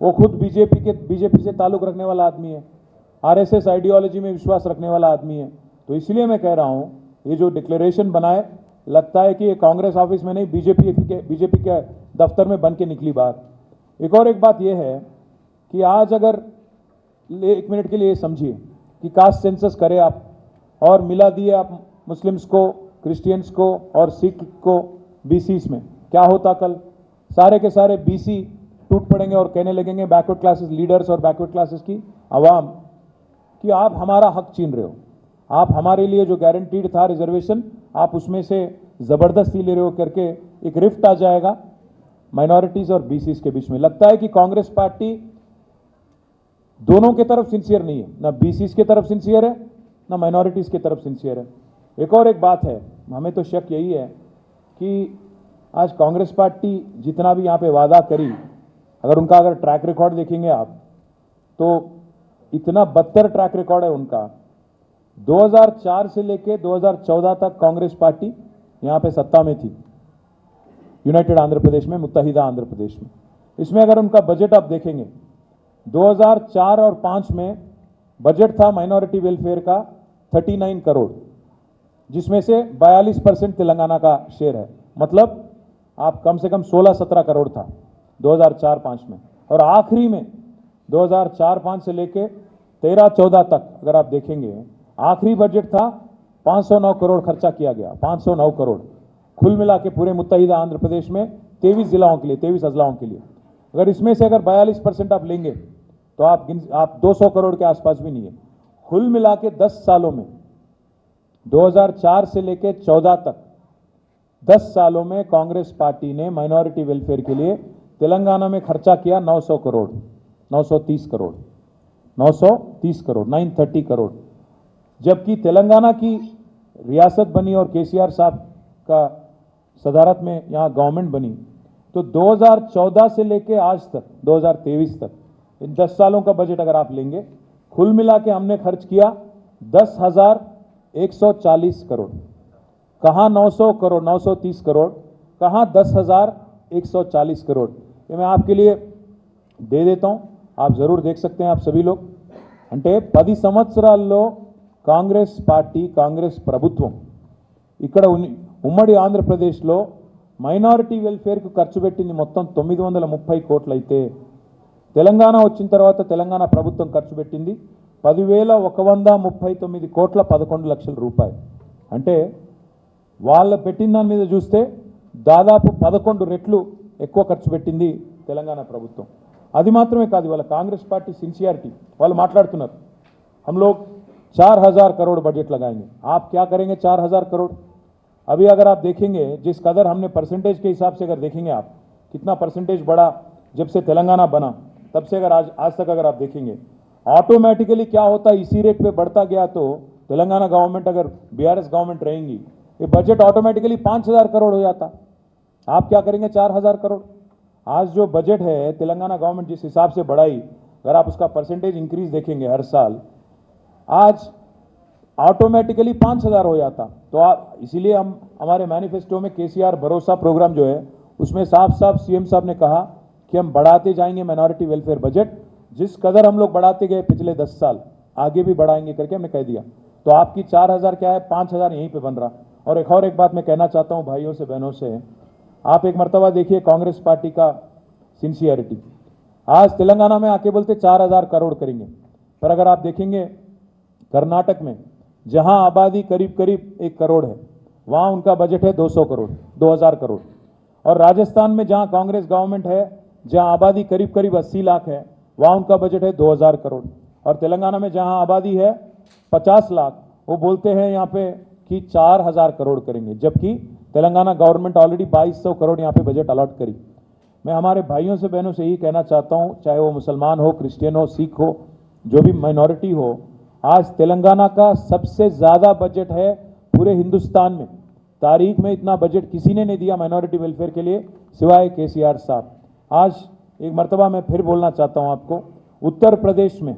वो खुद बीजेपी से ताल्लुक रखने वाला आदमी है, आरएसएस आइडियोलॉजी में विश्वास रखने वाला आदमी है। तो इसलिए मैं कह रहा हूं, ये जो डिक्लेरेशन बनाए, लगता है कि ये कांग्रेस ऑफिस में नहीं, बीजेपी के दफ्तर में बन के निकली बात। एक बात यह है कि आज अगर 1 मिनट के लिए समझिए कि कास्ट सेंसस करे आप और मिला दिए आप मुस्लिम्स को, क्रिश्चियंस को और सिख को बीसीस में, क्या होता कल? सारे के सारे बीसी टूट पड़ेंगे और कहने लगेंगे बैकवर्ड क्लासेस लीडर्स और बैकवर्ड क्लासेस की आवाम कि आप हमारा हक छीन रहे हो, आप हमारे लिए जो गारंटीड था रिजर्वेशन आप उसमें से जबरदस्ती ले रहे हो करके एक रिफ्ट आ जाएगा माइनॉरिटीज और बीसीस के बीच में। लगता है कि कांग्रेस पार्टी दोनों की तरफ सिंसियर नहीं है, ना बीसीस की तरफ सिंसियर है ना माइनॉरिटीज की तरफ सिंसियर है। एक बात है, हमें तो शक यही है कि आज कांग्रेस पार्टी जितना भी यहां पे वादा करी, अगर ट्रैक रिकॉर्ड देखेंगे आप तो इतना बदतर ट्रैक रिकॉर्ड है उनका। 2004 से लेकर 2014 तक कांग्रेस पार्टी यहां पे सत्ता में थी, यूनाइटेड आंध्र प्रदेश में, मुत्तहिदा आंध्र प्रदेश में। इसमें अगर उनका बजट आप देखेंगे 2004 और 5 में बजट था माइनॉरिटी वेलफेयर का 39 करोड़, जिसमें से 42% तेलंगाना का शेयर है। मतलब आप कम से कम 16-17 करोड़ था 2004-5 में। और आखिरी में 2004-5 से लेके 13-14 तक अगर आप देखेंगे, आखिरी बजट था 509 करोड़ खर्चा किया गया, 509 करोड़ कुल मिला के पूरे मुत्तहिदा आंध्र प्रदेश में 23 जिलाओं के लिए, 23 अजलाओं के लिए। अगर इसमें से अगर 42% आप लेंगे तो आप 200 करोड़ के आसपास भी नहीं है। कुल मिला के 10 सालों में 2004 से लेकर 14 तक 10 सालों में कांग्रेस पार्टी ने माइनॉरिटी वेलफेयर के लिए तेलंगाना में खर्चा किया 900 करोड़, 930 करोड़, 930 करोड़, 930 करोड़। जबकि तेलंगाना की रियासत बनी और केसीआर साहब का सदारत में यहाँ गवर्नमेंट बनी, तो 2014 से लेकर आज तक 2023 तक इन 10 सालों का बजट अगर आप लेंगे, कुल मिला के हमने खर्च किया 10,140 करोड़। कहाँ 900 करोड़, 930 करोड़, कहाँ 10,140 करोड़। ये मैं आपके लिए दे देता हूं, आप जरूर देख सकते हैं आप सभी लोग। అంటే 10 సంవత్సరాల్లో కాంగ్రెస్ పార్టీ, కాంగ్రెస్ ప్రభుత్వం ఇక్కడ ఉమ్మడి ఆంధ్రప్రదేశ్లో మైనారిటీ వెల్ఫేర్కు ఖర్చు పెట్టింది మొత్తం 930 కోట్లు అయితే, తెలంగాణ వచ్చిన తర్వాత తెలంగాణ ప్రభుత్వం ఖర్చు పెట్టింది 10,139 కోట్ల 11 లక్షల రూపాయలు. అంటే వాళ్ళ పెట్టిన దాని మీద చూస్తే దాదాపు 11 రెట్లు ఎక్కువ ఖర్చు పెట్టింది తెలంగాణ ప్రభుత్వం. అది మాత్రమే కాదు, వాళ్ళ కాంగ్రెస్ పార్టీ సిన్సియారిటీ, వాళ్ళు మాట్లాడుతున్నారు हम लोग 4,000 करोड़ बजट लगाएंगे। आप क्या करेंगे 4,000 करोड़? अभी अगर आप देखेंगे जिस कदर हमने परसेंटेज के हिसाब से अगर देखेंगे आप कितना परसेंटेज बढ़ा जब से तेलंगाना बना, तब से अगर आज तक अगर आप देखेंगे ऑटोमेटिकली क्या होता है, इसी रेट पे बढ़ता गया तो तेलंगाना गवर्नमेंट अगर बीआरएस गवर्नमेंट रहेंगी ये बजट ऑटोमेटिकली 5,000 करोड़ हो जाता। आप क्या करेंगे 4,000 करोड़? आज जो बजट है तेलंगाना गवर्नमेंट जिस हिसाब से बढ़ाई, अगर आप उसका परसेंटेज इंक्रीज देखेंगे हर साल, आज ऑटोमेटिकली 5,000 हो जाता। तो आप इसीलिए हम हमारे मैनिफेस्टो में केसीआर भरोसा प्रोग्राम जो है उसमें साफ साफ सीएम साहब ने कहा कि हम बढ़ाते जाएंगे माइनॉरिटी वेलफेयर बजट, जिस कदर हम लोग बढ़ाते गए पिछले 10 साल आगे भी बढ़ाएंगे करके हमने कह दिया। तो आपकी 4,000 क्या है, 5,000 यहीं पे बन रहा। और एक बात मैं कहना चाहता हूं भाइयों से बहनों से, आप एक मर्तबा देखिए कांग्रेस पार्टी का सिंसियरिटी। आज तेलंगाना में आके बोलते 4,000 करोड़ करेंगे, पर अगर आप देखेंगे कर्नाटक में जहां आबादी करीब करीब 1 करोड़ है वहां उनका बजट है 200 करोड़, 2,000 करोड़। और राजस्थान में जहां कांग्रेस गवर्नमेंट है, जहां आबादी करीब करीब 80 लाख है, वहां उनका बजट है 2,000 करोड़। और तेलंगाना में जहां आबादी है 50 लाख, वो बोलते हैं यहाँ पे कि 4,000 करोड़ करेंगे, जबकि तेलंगाना गवर्नमेंट ऑलरेडी 2,200 करोड़ यहाँ पे बजट अलॉट करी। मैं हमारे भाइयों से बहनों से यही कहना चाहता हूँ, चाहे वो मुसलमान हो, क्रिश्चियन हो, सिख हो, जो भी माइनॉरिटी हो, आज तेलंगाना का सबसे ज्यादा बजट है पूरे हिंदुस्तान में। तारीख में इतना बजट किसी ने नहीं दिया माइनॉरिटी वेलफेयर के लिए सिवाय केसीआर साहब। आज एक मर्तबा मैं फिर बोलना चाहता हूं आपको, उत्तर प्रदेश में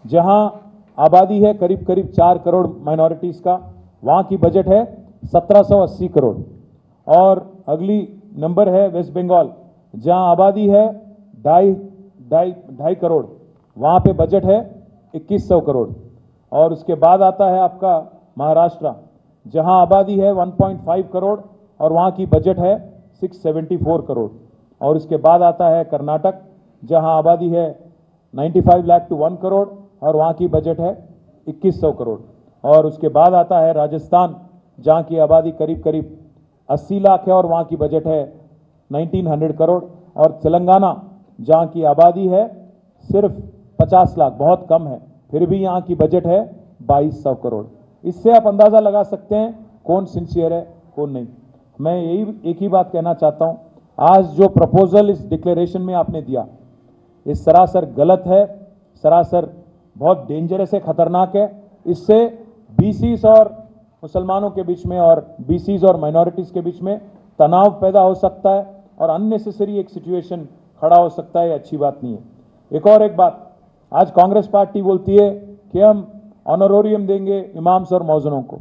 जहां आबादी है करीब करीब 4 करोड़ माइनॉरिटीज का, वहां की बजट है 1,780 करोड़। और अगली नंबर है वेस्ट बंगाल, जहां आबादी है ढाई करोड़, वहाँ पे बजट है 2100 करोड़। और उसके बाद आता है आपका महाराष्ट्र, जहाँ आबादी है 1.5 करोड़ और वहाँ की बजट है 674 करोड़। और उसके बाद आता है कर्नाटक, जहाँ आबादी है 95 लाख टू 1 करोड़ और वहाँ की बजट है 2100 करोड़। और उसके बाद आता है राजस्थान, जहाँ की आबादी करीब करीब 80 लाख है और वहाँ की बजट है 1900 करोड़। और तेलंगाना, जहाँ की आबादी है सिर्फ 50 लाख, बहुत कम है, फिर भी यहाँ की बजट है 2200 करोड़। इससे आप अंदाज़ा लगा सकते हैं कौन सिंसियर है कौन नहीं। मैं यही एक ही बात कहना चाहता हूँ, आज जो प्रपोजल इस डिक्लेरेशन में आपने दिया, ये सरासर गलत है, सरासर बहुत डेंजरस है, खतरनाक है। इससे बीसीज और मुसलमानों के बीच में और बीसीज और माइनॉरिटीज़ के बीच में तनाव पैदा हो सकता है और अननेसेसरी एक सिचुएशन खड़ा हो सकता है, अच्छी बात नहीं है। एक बात, आज कांग्रेस पार्टी बोलती है कि हम ऑनरोरियम देंगे इमाम्स और मौजनों को।